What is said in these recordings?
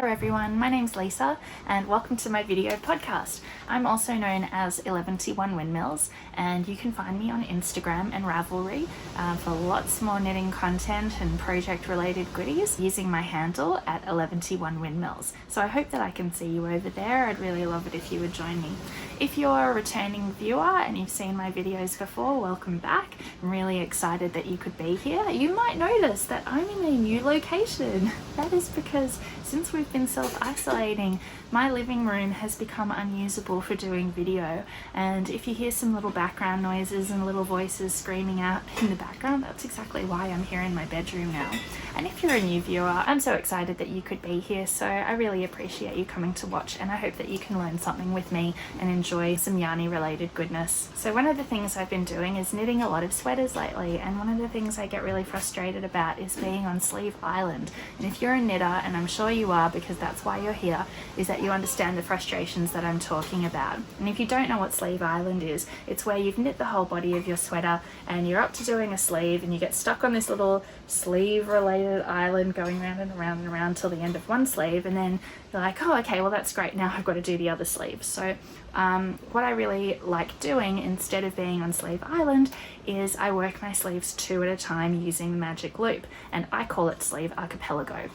Hello everyone, my name's Lisa and welcome to my video podcast. I'm also known as 11T1 Windmills and you can find me on Instagram and Ravelry for lots more knitting content and project related goodies using my handle at 11T1 Windmills. So I hope that I can see you over there. I'd really love it if you would join me. If you're a returning viewer and you've seen my videos before, welcome back. I'm really excited that you could be here. You might notice that I'm in a new location. That is because since we've been self-isolating, my living room has become unusable for doing video, and if you hear some little background noises and little voices screaming out in the background, that's exactly why I'm here in my bedroom now. And if you're a new viewer, I'm so excited that you could be here, so I really appreciate you coming to watch, and I hope that you can learn something with me and enjoy some yarny related goodness. So one of the things I've been doing is knitting a lot of sweaters lately, and one of the things I get really frustrated about is being on Sleeve Island. And if you're a knitter, and I'm sure you are because that's why you're here, is that you understand the frustrations that I'm talking about. And if you don't know what Sleeve Island is, it's where you've knit the whole body of your sweater and you're up to doing a sleeve and you get stuck on this little sleeve related island going round and around and around till the end of one sleeve, and then you're like, oh okay, well that's great, now I've got to do the other sleeve. So what I really like doing instead of being on Sleeve Island is I work my sleeves two at a time using the magic loop, and I call it Sleeve Archipelago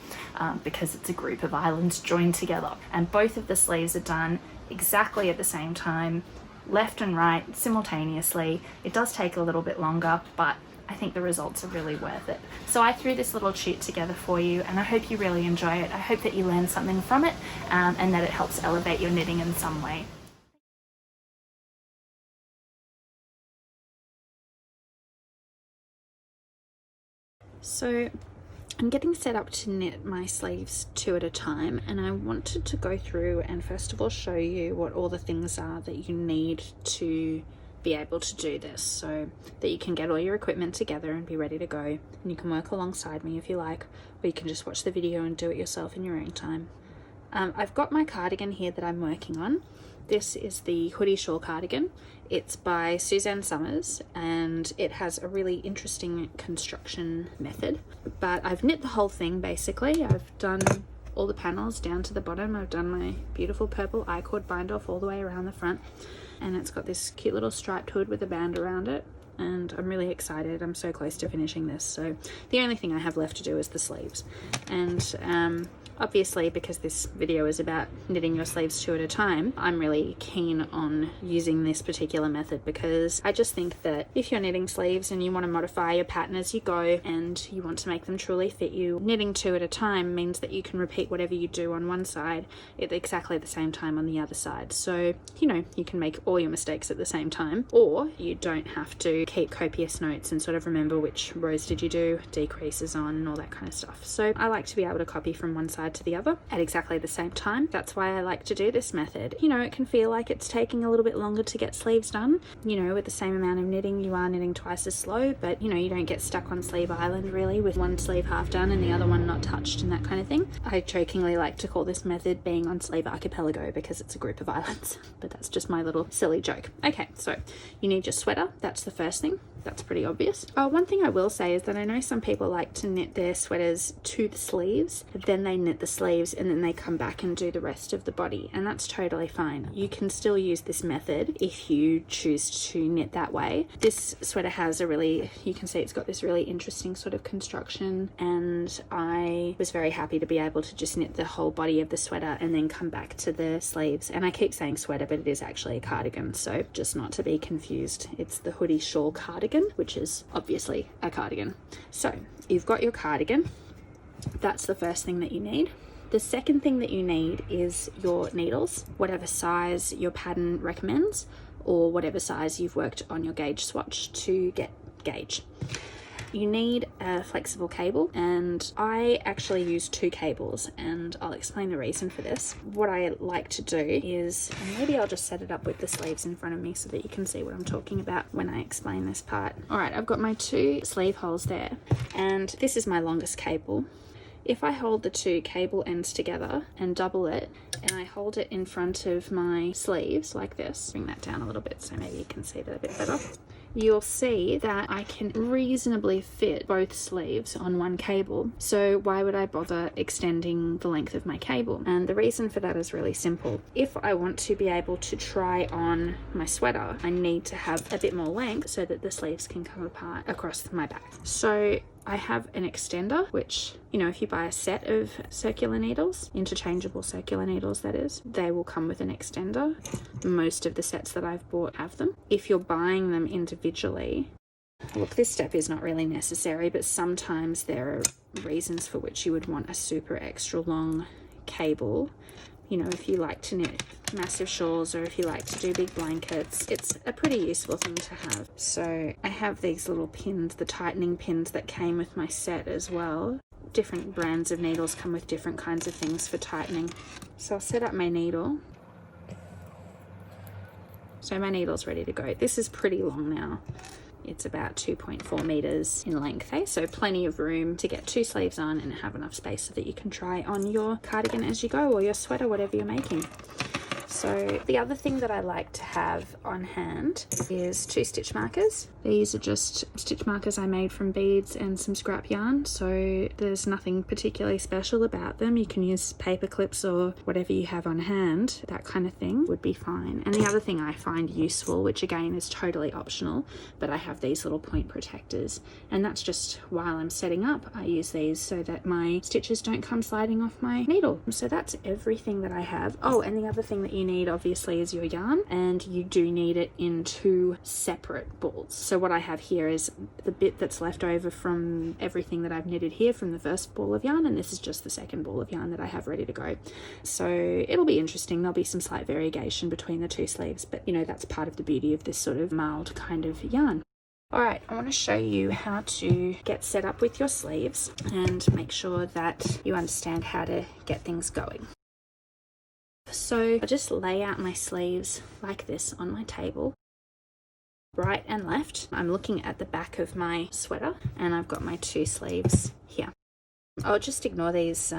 because it's a group of islands joined together, and both of the sleeves are done exactly at the same time, left and right simultaneously. It does take a little bit longer, but I think the results are really worth it. So I threw this little cheat together for you, and I hope you really enjoy it. I hope that you learn something from it and that it helps elevate your knitting in some way. So I'm getting set up to knit my sleeves two at a time, and I wanted to go through and first of all show you what all the things are that you need to be able to do this, so that you can get all your equipment together and be ready to go, and you can work alongside me if you like, or you can just watch the video and do it yourself in your own time. I've got my cardigan here that I'm working on. This is the Hoodie Shawl Cardigan. It's by Susanne Somers and it has a really interesting construction method, but I've knit the whole thing basically. I've done all the panels down to the bottom. I've done my beautiful purple I-cord bind off all the way around the front, and it's got this cute little striped hood with a band around it, and I'm really excited. I'm so close to finishing this, so the only thing I have left to do is the sleeves. And obviously, because this video is about knitting your sleeves two at a time, I'm really keen on using this particular method because I just think that if you're knitting sleeves and you want to modify your pattern as you go and you want to make them truly fit you, knitting two at a time means that you can repeat whatever you do on one side at exactly the same time on the other side. So, you know, you can make all your mistakes at the same time, or you don't have to keep copious notes and sort of remember which rows did you do, decreases on, and all that kind of stuff. So I like to be able to copy from one side to the other at exactly the same time. That's why I like to do this method. You know, it can feel like it's taking a little bit longer to get sleeves done. You know, with the same amount of knitting, you are knitting twice as slow, but you know, you don't get stuck on Sleeve Island really with one sleeve half done and the other one not touched and that kind of thing. I jokingly like to call this method being on Sleeve Archipelago because it's a group of islands, but that's just my little silly joke. Okay, so you need your sweater. That's the first thing. That's pretty obvious. Oh, one thing I will say is that I know some people like to knit their sweaters to the sleeves, then they knit the sleeves and then they come back and do the rest of the body, and that's totally fine. You can still use this method if you choose to knit that way. This sweater has a really, you can see it's got this really interesting sort of construction, and I was very happy to be able to just knit the whole body of the sweater and then come back to the sleeves. And I keep saying sweater, but it is actually a cardigan, so just not to be confused, it's the Hoodie Shawl Cardigan, which is obviously a cardigan. So you've got your cardigan. That's the first thing that you need. The second thing that you need is your needles, whatever size your pattern recommends or whatever size you've worked on your gauge swatch to get gauge. You need a flexible cable, and I actually use two cables, and I'll explain the reason for this. What I like to do is, and maybe I'll just set it up with the sleeves in front of me so that you can see what I'm talking about when I explain this part. All right, I've got my two sleeve holes there, and this is my longest cable. If I hold the two cable ends together and double it, and I hold it in front of my sleeves like this, bring that down a little bit so maybe you can see that a bit better. you'll see that I can reasonably fit both sleeves on one cable. So why would I bother extending the length of my cable? And the reason for that is really simple. If I want to be able to try on my sweater, I need to have a bit more length so that the sleeves can come apart across my back. So I have an extender, which, you know, if you buy a set of circular needles, interchangeable circular needles that is, they will come with an extender. Most of the sets that I've bought have them. If you're buying them individually, look, this step is not really necessary, but sometimes there are reasons for which you would want a super extra long cable. You know, if you like to knit massive shawls or if you like to do big blankets, it's a pretty useful thing to have. So I have these little pins, the tightening pins that came with my set as well. Different brands of needles come with different kinds of things for tightening. So I'll set up my needle. So my needle's ready to go. This is pretty long now. It's about 2.4 meters in length, so plenty of room to get 2 sleeves on and have enough space so that you can try on your cardigan as you go, or your sweater, whatever you're making. So the other thing that I like to have on hand is 2 stitch markers. These are just stitch markers I made from beads and some scrap yarn, so there's nothing particularly special about them. You can use paper clips or whatever you have on hand. That kind of thing would be fine. And the other thing I find useful, which again is totally optional, but I have these little point protectors, and that's just while I'm setting up, I use these so that my stitches don't come sliding off my needle. So that's everything that I have. Oh, and the other thing that you need obviously is your yarn, and you do need it in 2 separate balls. So what I have here is the bit that's left over from everything that I've knitted here from the first ball of yarn, and this is just the second ball of yarn that I have ready to go. So it'll be interesting. There'll be some slight variegation between the 2 sleeves, but you know, that's part of the beauty of this sort of mild kind of yarn. Alright, I want to show you how to get set up with your sleeves and make sure that you understand how to get things going. So I just lay out my sleeves like this on my table, right and left. I'm looking at the back of my sweater and I've got my 2 sleeves here. I'll just ignore these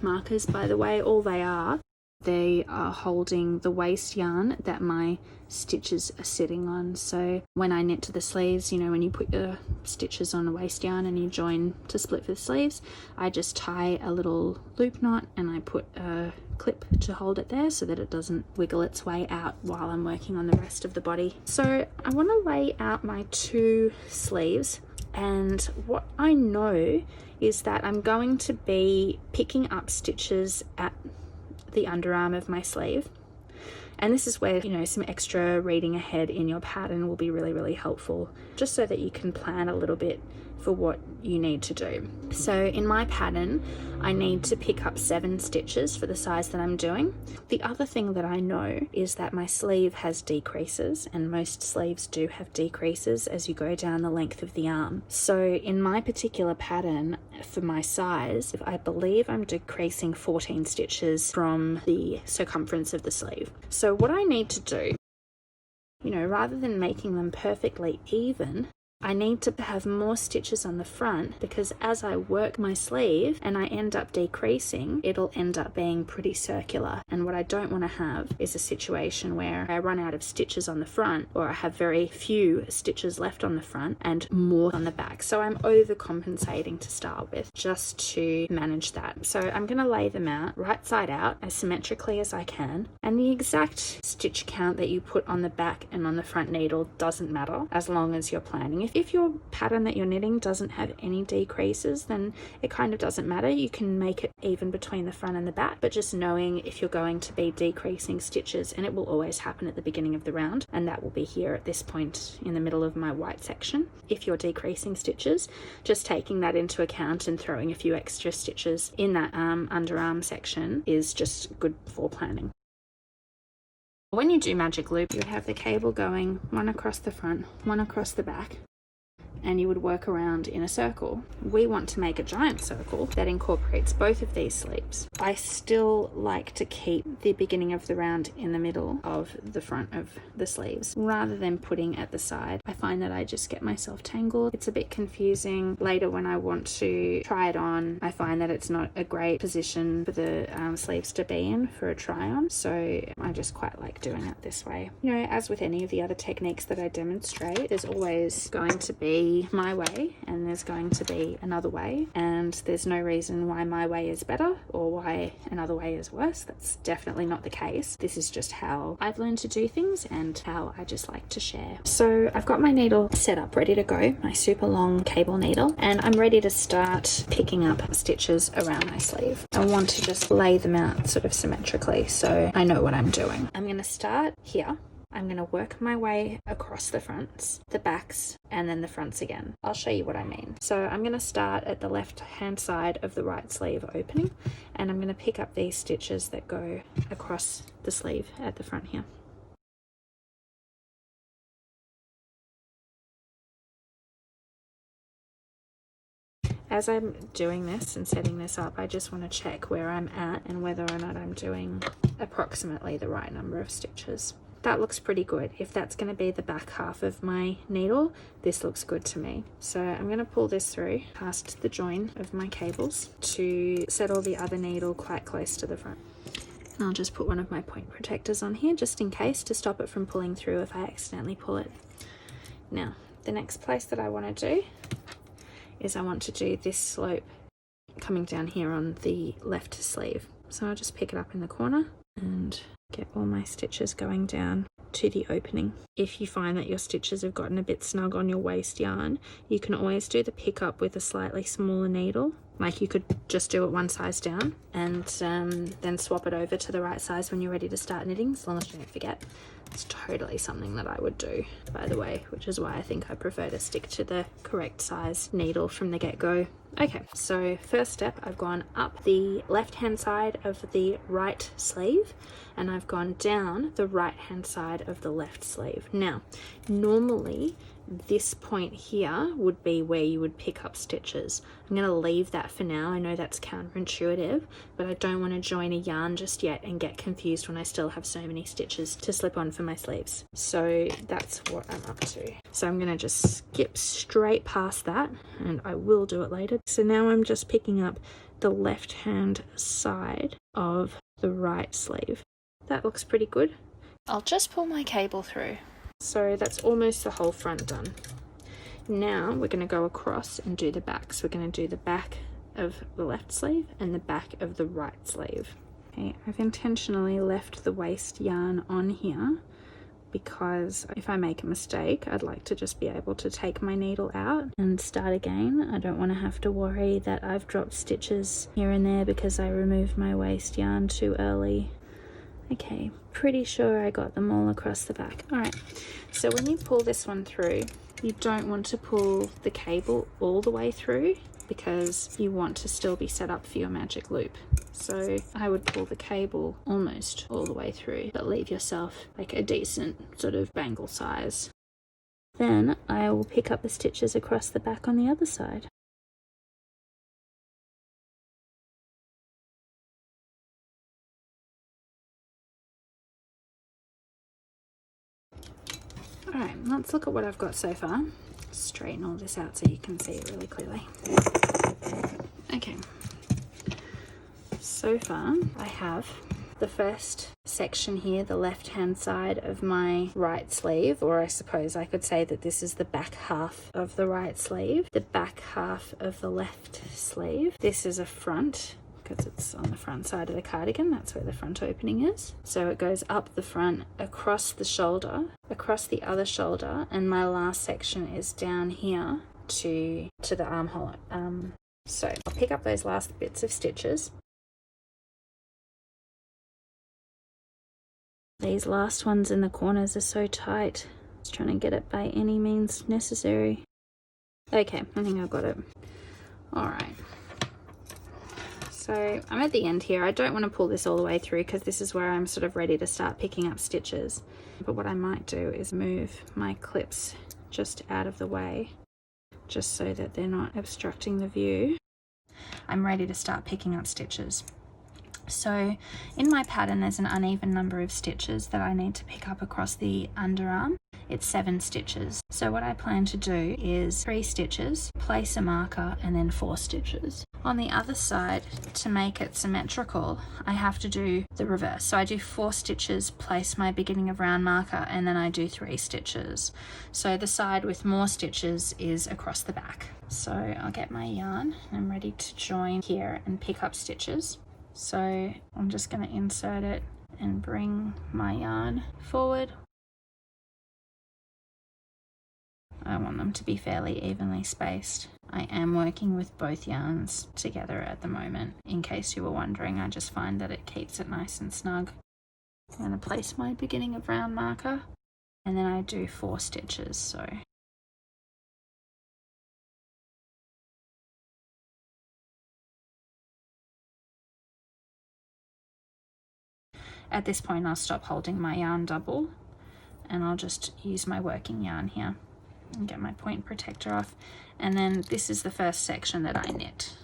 markers, by the way. All they are holding the waste yarn that my stitches are sitting on. So when I knit to the sleeves, you know, when you put your stitches on the waste yarn and you join to split for the sleeves, I just tie a little loop knot and I put a clip to hold it there so that it doesn't wiggle its way out while I'm working on the rest of the body. So I want to lay out my 2 sleeves, and what I know is that I'm going to be picking up stitches at the underarm of my sleeve, and this is where, you know, some extra reading ahead in your pattern will be really, really helpful, just so that you can plan a little bit for what you need to do. So in my pattern, I need to pick up 7 stitches for the size that I'm doing. The other thing that I know is that my sleeve has decreases, and most sleeves do have decreases as you go down the length of the arm. So in my particular pattern, for my size, I believe I'm decreasing 14 stitches from the circumference of the sleeve. So what I need to do, you know, rather than making them perfectly even, I need to have more stitches on the front, because as I work my sleeve and I end up decreasing, it'll end up being pretty circular. And what I don't want to have is a situation where I run out of stitches on the front, or I have very few stitches left on the front and more on the back. So I'm overcompensating to start with, just to manage that. So I'm going to lay them out right side out as symmetrically as I can. And the exact stitch count that you put on the back and on the front needle doesn't matter, as long as you're planning. If your pattern that you're knitting doesn't have any decreases, then it kind of doesn't matter. You can make it even between the front and the back, but just knowing if you're going to be decreasing stitches, and it will always happen at the beginning of the round, and that will be here at this point in the middle of my white section. If you're decreasing stitches, just taking that into account and throwing a few extra stitches in that underarm section is just good for planning. When you do magic loop, you have the cable going one across the front, one across the back, and you would work around in a circle. We want to make a giant circle that incorporates both of these sleeves. I still like to keep the beginning of the round in the middle of the front of the sleeves rather than putting at the side. I find that I just get myself tangled. It's a bit confusing later when I want to try it on. I find that it's not a great position for the sleeves to be in for a try on, so I just quite like doing it this way. You know, as with any of the other techniques that I demonstrate, there's always going to be my way and there's going to be another way, and there's no reason why my way is better or why another way is worse. That's definitely not the case. This is just how I've learned to do things and how I just like to share. So I've got my needle set up ready to go, my super long cable needle, and I'm ready to start picking up stitches around my sleeve. I want to just lay them out sort of symmetrically so I know what I'm doing. I'm going to start here. I'm going to work my way across the fronts, the backs, and then the fronts again. I'll show you what I mean. So I'm going to start at the left hand side of the right sleeve opening, and I'm going to pick up these stitches that go across the sleeve at the front here. As I'm doing this and setting this up, I just want to check where I'm at and whether or not I'm doing approximately the right number of stitches. That looks pretty good. If that's going to be the back half of my needle, this looks good to me. So I'm going to pull this through past the join of my cables to settle the other needle quite close to the front. And I'll just put one of my point protectors on here just in case, to stop it from pulling through if I accidentally pull it. Now, the next place that I want to do is I want to do this slope coming down here on the left sleeve. So I'll just pick it up in the corner and get all my stitches going down to the opening. If you find that your stitches have gotten a bit snug on your waste yarn, you can always do the pickup with a slightly smaller needle. Like you could just do it one size down and then swap it over to the right size when you're ready to start knitting, as long as you don't forget. It's totally something that I would do, by the way, which is why I think I prefer to stick to the correct size needle from the get-go. Okay, so first step, I've gone up the left-hand side of the right sleeve and I've gone down the right-hand side of the left sleeve. Now, normally this point here would be where you would pick up stitches. I'm going to leave that for now. I know that's counterintuitive, but I don't want to join a yarn just yet and get confused when I still have so many stitches to slip on for my sleeves. So that's what I'm up to. So I'm going to just skip straight past that, and I will do it later. So now I'm just picking up the left hand side of the right sleeve. That looks pretty good. I'll just pull my cable through. So that's almost the whole front done. Now we're going to go across and do the back. So we're going to do the back of the left sleeve and the back of the right sleeve. Okay, I've intentionally left the waste yarn on here because if I make a mistake, I'd like to just be able to take my needle out and start again. I don't want to have to worry that I've dropped stitches here and there because I removed my waste yarn too early. Okay, pretty sure I got them all across the back. All right, so when you pull this one through, you don't want to pull the cable all the way through because you want to still be set up for your magic loop. So I would pull the cable almost all the way through, but leave yourself like a decent sort of bangle size. Then I will pick up the stitches across the back on the other side. Alright, let's look at what I've got so far. Straighten all this out so you can see it really clearly. Okay, so far I have the first section here, the left hand side of my right sleeve, or I suppose I could say that this is the back half of the right sleeve, the back half of the left sleeve. This is a front, because it's on the front side of the cardigan. That's where the front opening is. So it goes up the front, across the shoulder, across the other shoulder, and my last section is down here to the armhole. So I'll pick up those last bits of stitches. These last ones in the corners are so tight. Just trying to get it by any means necessary. Okay, I think I've got it. All right. So I'm at the end here. I don't want to pull this all the way through because this is where I'm sort of ready to start picking up stitches. But what I might do is move my clips just out of the way just so that they're not obstructing the view. I'm ready to start picking up stitches. So in my pattern there's an uneven number of stitches that I need to pick up across the underarm. It's 7 stitches. So what I plan to do is 3 stitches, place a marker, and then 4 stitches. On the other side, to make it symmetrical, I have to do the reverse. So I do 4 stitches, place my beginning of round marker, and then I do 3 stitches. So the side with more stitches is across the back. So I'll get my yarn. I'm ready to join here and pick up stitches. So I'm just going to insert it and bring my yarn forward. I want them to be fairly evenly spaced. I am working with both yarns together at the moment. In case you were wondering, I just find that it keeps it nice and snug. I'm going to place my beginning of round marker, and then I do 4 stitches. So at this point I'll stop holding my yarn double and I'll just use my working yarn here and get my point protector off. And then this is the first section that I knit.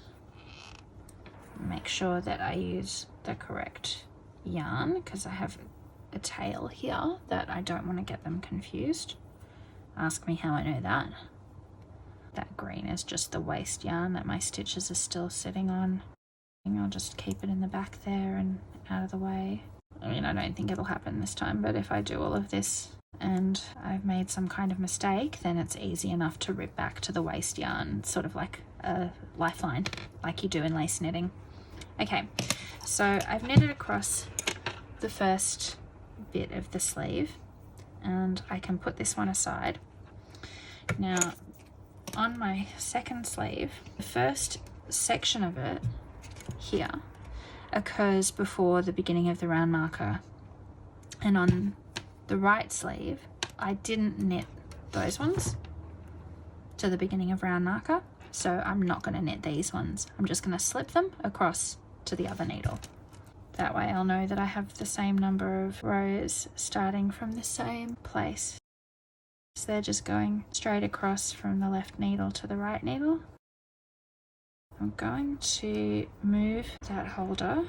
Make sure that I use the correct yarn because I have a tail here that I don't want to get them confused. Ask me how I know that. That green is just the waste yarn that my stitches are still sitting on. I'll just keep it in the back there and out of the way. I mean, I don't think it'll happen this time, but if I do all of this and I've made some kind of mistake, then it's easy enough to rip back to the waste yarn, sort of like a lifeline, like you do in lace knitting. Okay, so I've knitted across the first bit of the sleeve and I can put this one aside. Now, on my second sleeve, the first section of it here occurs before the beginning of the round marker, and on the right sleeve I didn't knit those ones to the beginning of round marker, so I'm not going to knit these ones. I'm just going to slip them across to the other needle. That way I'll know that I have the same number of rows starting from the same place. So they're just going straight across from the left needle to the right needle. I'm going to move that holder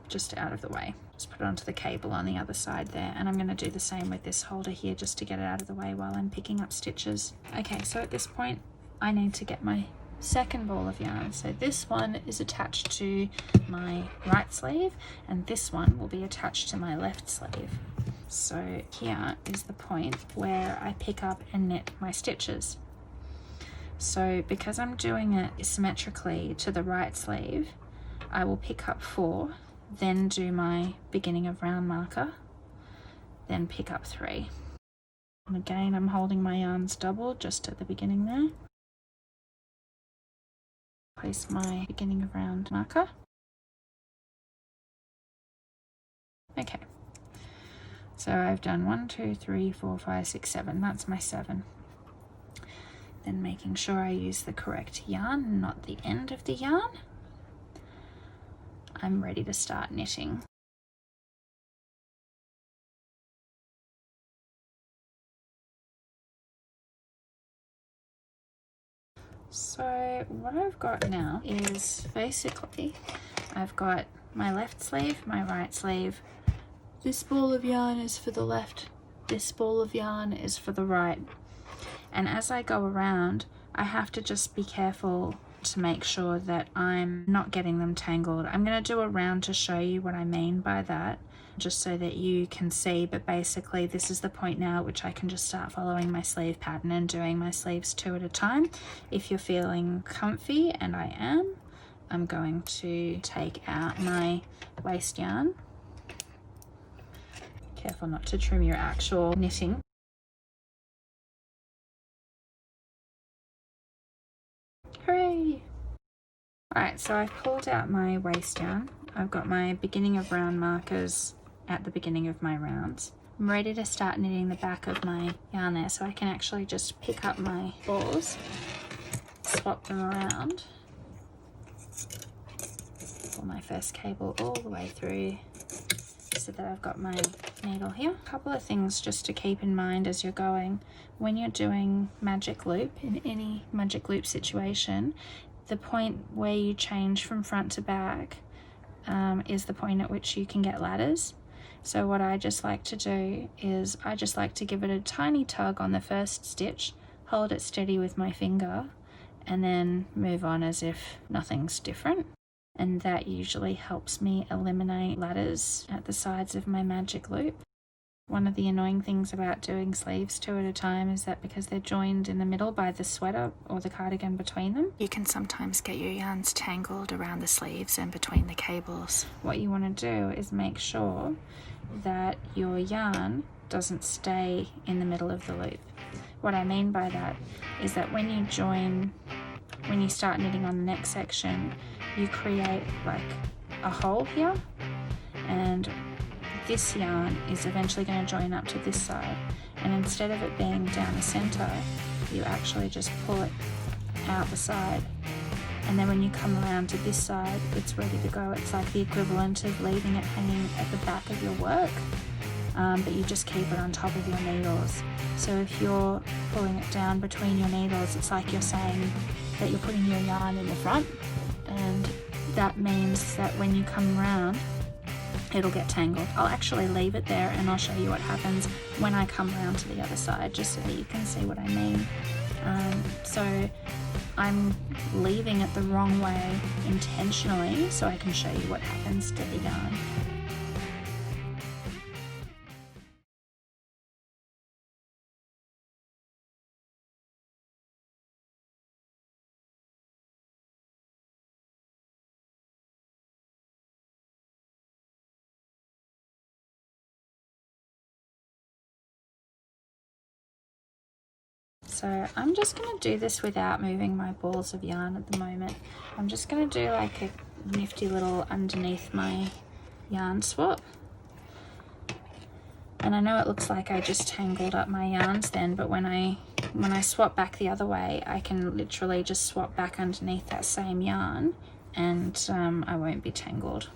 just out of the way. Just put it onto the cable on the other side there, and I'm going to do the same with this holder here just to get it out of the way while I'm picking up stitches. Okay, so at this point I need to get my second ball of yarn. So this one is attached to my right sleeve and this one will be attached to my left sleeve. So here is the point where I pick up and knit my stitches. So because I'm doing it symmetrically to the right sleeve, I will pick up 4, then do my beginning of round marker, then pick up 3. And again, I'm holding my yarns double just at the beginning there. Place my beginning of round marker. Okay. So I've done 1, 2, 3, 4, 5, 6, 7. That's my 7. Then making sure I use the correct yarn, not the end of the yarn. I'm ready to start knitting. So what I've got now is basically I've got my left sleeve, my right sleeve. This ball of yarn is for the left, this ball of yarn is for the right. And as I go around, I have to just be careful to make sure that I'm not getting them tangled. I'm going to do a round to show you what I mean by that, just so that you can see, but basically this is the point now at which I can just start following my sleeve pattern and doing my sleeves 2 at a time. If you're feeling comfy, and I am, I'm going to take out my waste yarn. Careful not to trim your actual knitting. Hooray! Alright, so I've pulled out my waste yarn. I've got my beginning of round markers at the beginning of my rounds. I'm ready to start knitting the back of my yarn there, so I can actually just pick up my balls, swap them around, pull my first cable all the way through so that I've got my needle here. A couple of things just to keep in mind as you're going. When you're doing magic loop, in any magic loop situation, the point where you change from front to back is the point at which you can get ladders. So what I just like to do is I just like to give it a tiny tug on the first stitch, hold it steady with my finger, and then move on as if nothing's different. And that usually helps me eliminate ladders at the sides of my magic loop. One of the annoying things about doing sleeves 2 at a time is that because they're joined in the middle by the sweater or the cardigan between them, you can sometimes get your yarns tangled around the sleeves and between the cables. What you want to do is make sure that your yarn doesn't stay in the middle of the loop. What I mean by that is that when you start knitting on the next section, you create like a hole here, and this yarn is eventually going to join up to this side, and instead of it being down the center, you actually just pull it out the side, and then when you come around to this side, it's ready to go. It's like the equivalent of leaving it hanging at the back of your work, but you just keep it on top of your needles. So if you're pulling it down between your needles, it's like you're saying that you're putting your yarn in the front, and that means that when you come around, it'll get tangled. I'll actually leave it there and I'll show you what happens when I come around to the other side, just so that you can see what I mean. So I'm leaving it the wrong way intentionally so I can show you what happens to the yarn. So I'm just going to do this without moving my balls of yarn at the moment. I'm just going to do like a nifty little underneath my yarn swap. And I know it looks like I just tangled up my yarns then, but when I swap back the other way, I can literally just swap back underneath that same yarn and I won't be tangled.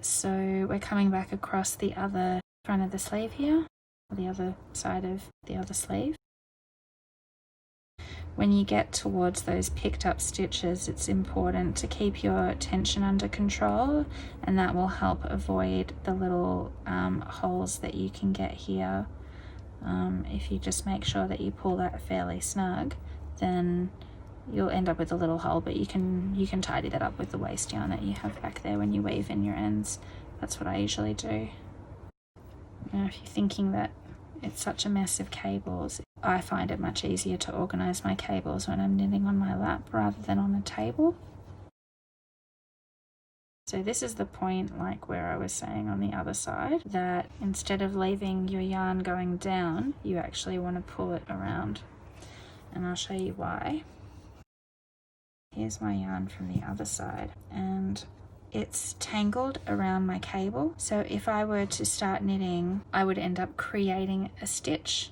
So we're coming back across the other front of the sleeve here, the other side of the other sleeve. When you get towards those picked up stitches, it's important to keep your tension under control, and that will help avoid the little holes that you can get here. If you just make sure that you pull that fairly snug, then you'll end up with a little hole, but you can tidy that up with the waste yarn that you have back there when you weave in your ends. That's what I usually do. Now, if you're thinking that it's such a mess of cables, I find it much easier to organise my cables when I'm knitting on my lap rather than on a table. So this is the point, like where I was saying on the other side, that instead of leaving your yarn going down, you actually want to pull it around. And I'll show you why. Here's my yarn from the other side, and it's tangled around my cable. So if I were to start knitting, I would end up creating a stitch.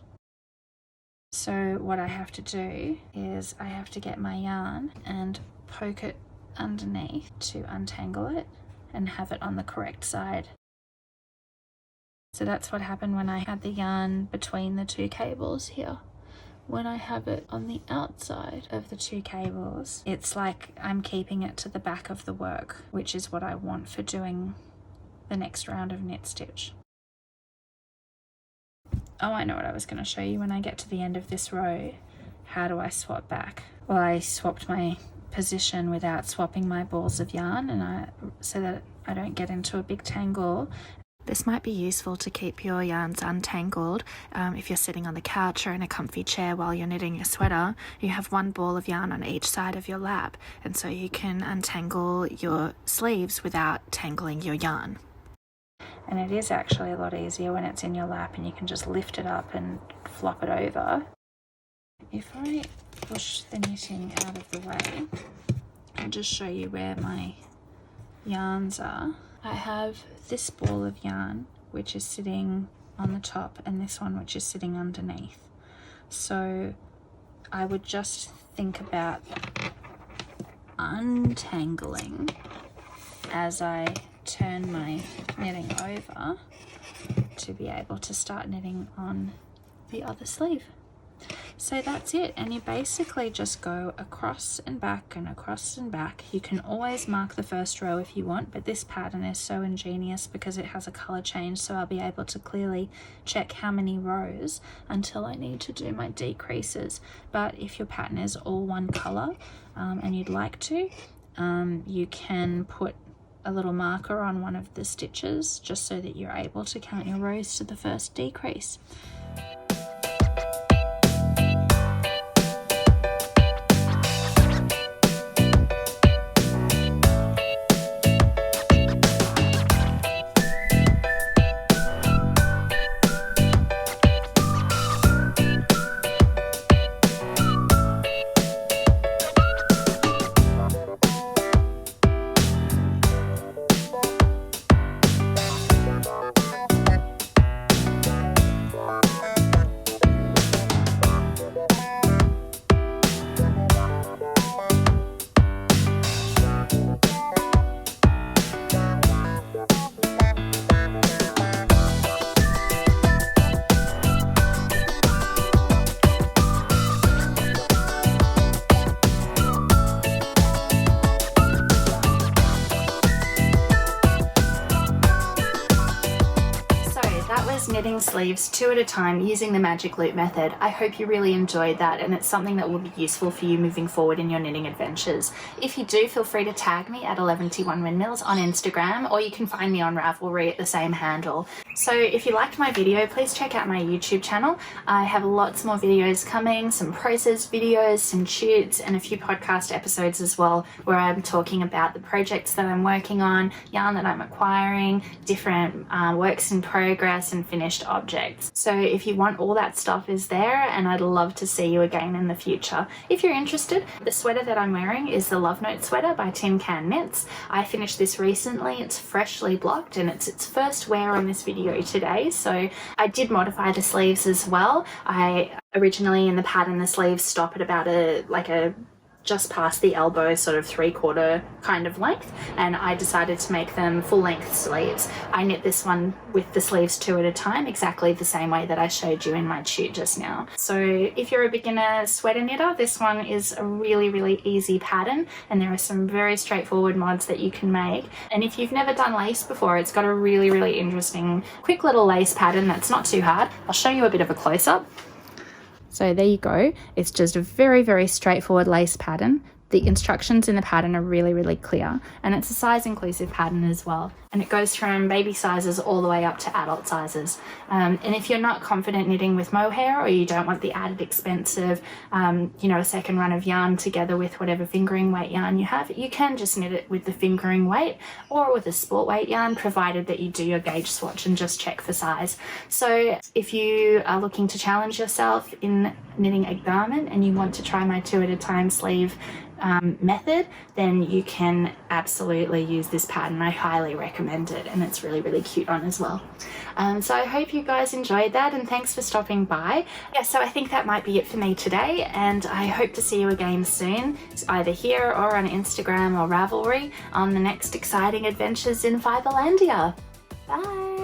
So what I have to do is I have to get my yarn and poke it underneath to untangle it and have it on the correct side. So that's what happened when I had the yarn between the two cables here. When I have it on the outside of the two cables, it's like I'm keeping it to the back of the work, which is what I want for doing the next round of knit stitch. Oh, I know what I was going to show you when I get to the end of this row. How do I swap back? Well, I swapped my position without swapping my balls of yarn, and so that I don't get into a big tangle. This might be useful to keep your yarns untangled. If you're sitting on the couch or in a comfy chair while you're knitting your sweater, you have one ball of yarn on each side of your lap, and so you can untangle your sleeves without tangling your yarn. And it is actually a lot easier when it's in your lap and you can just lift it up and flop it over. If I push the knitting out of the way, I'll just show you where my yarns are. I have this ball of yarn which is sitting on the top and this one which is sitting underneath. So I would just think about untangling as I turn my knitting over to be able to start knitting on the other sleeve. So that's it, and you basically just go across and back and across and back. You can always mark the first row if you want, but this pattern is so ingenious because it has a color change, so I'll be able to clearly check how many rows until I need to do my decreases. But if your pattern is all one color and you'd like to, you can put a little marker on one of the stitches just so that you're able to count your rows to the first decrease. Knitting sleeves 2 at a time using the magic loop method. I hope you really enjoyed that, and it's something that will be useful for you moving forward in your knitting adventures. If you do, feel free to tag me at 11T1 Windmills on Instagram, or you can find me on Ravelry at the same handle. So if you liked my video, please check out my YouTube channel. I have lots more videos coming, some process videos, some shoots, and a few podcast episodes as well, where I'm talking about the projects that I'm working on, yarn that I'm acquiring, different works in progress, and finished objects. So if you want, all that stuff is there, and I'd love to see you again in the future. If you're interested, the sweater that I'm wearing is the Love Note sweater by Tin Can Knits. I finished this recently. It's freshly blocked, and it's its first wear on this video today. So I did modify the sleeves as well. I originally, in the pattern, the sleeves stop at about a just past the elbow, sort of 3/4 kind of length, and I decided to make them full length sleeves. I knit this one with the sleeves 2 at a time, exactly the same way that I showed you in my tute just now. So if you're a beginner sweater knitter, this one is a really easy pattern, and there are some very straightforward mods that you can make. And if you've never done lace before, it's got a really interesting quick little lace pattern that's not too hard. I'll show you a bit of a close-up. So there you go. It's just a very straightforward lace pattern. The instructions in the pattern are really clear, and it's a size inclusive pattern as well, and it goes from baby sizes all the way up to adult sizes. And if you're not confident knitting with mohair, or you don't want the added expense of a second run of yarn together with whatever fingering weight yarn you have, you can just knit it with the fingering weight or with a sport weight yarn, provided that you do your gauge swatch and just check for size. So if you are looking to challenge yourself in knitting a garment and you want to try my 2 at a time sleeve method, then you can absolutely use this pattern. I highly recommend it, and it's really cute on as well. So I hope you guys enjoyed that, and thanks for stopping by. Yeah, so I think that might be it for me today, and I hope to see you again soon, either here or on Instagram or Ravelry on the next exciting adventures in Fiberlandia. Bye!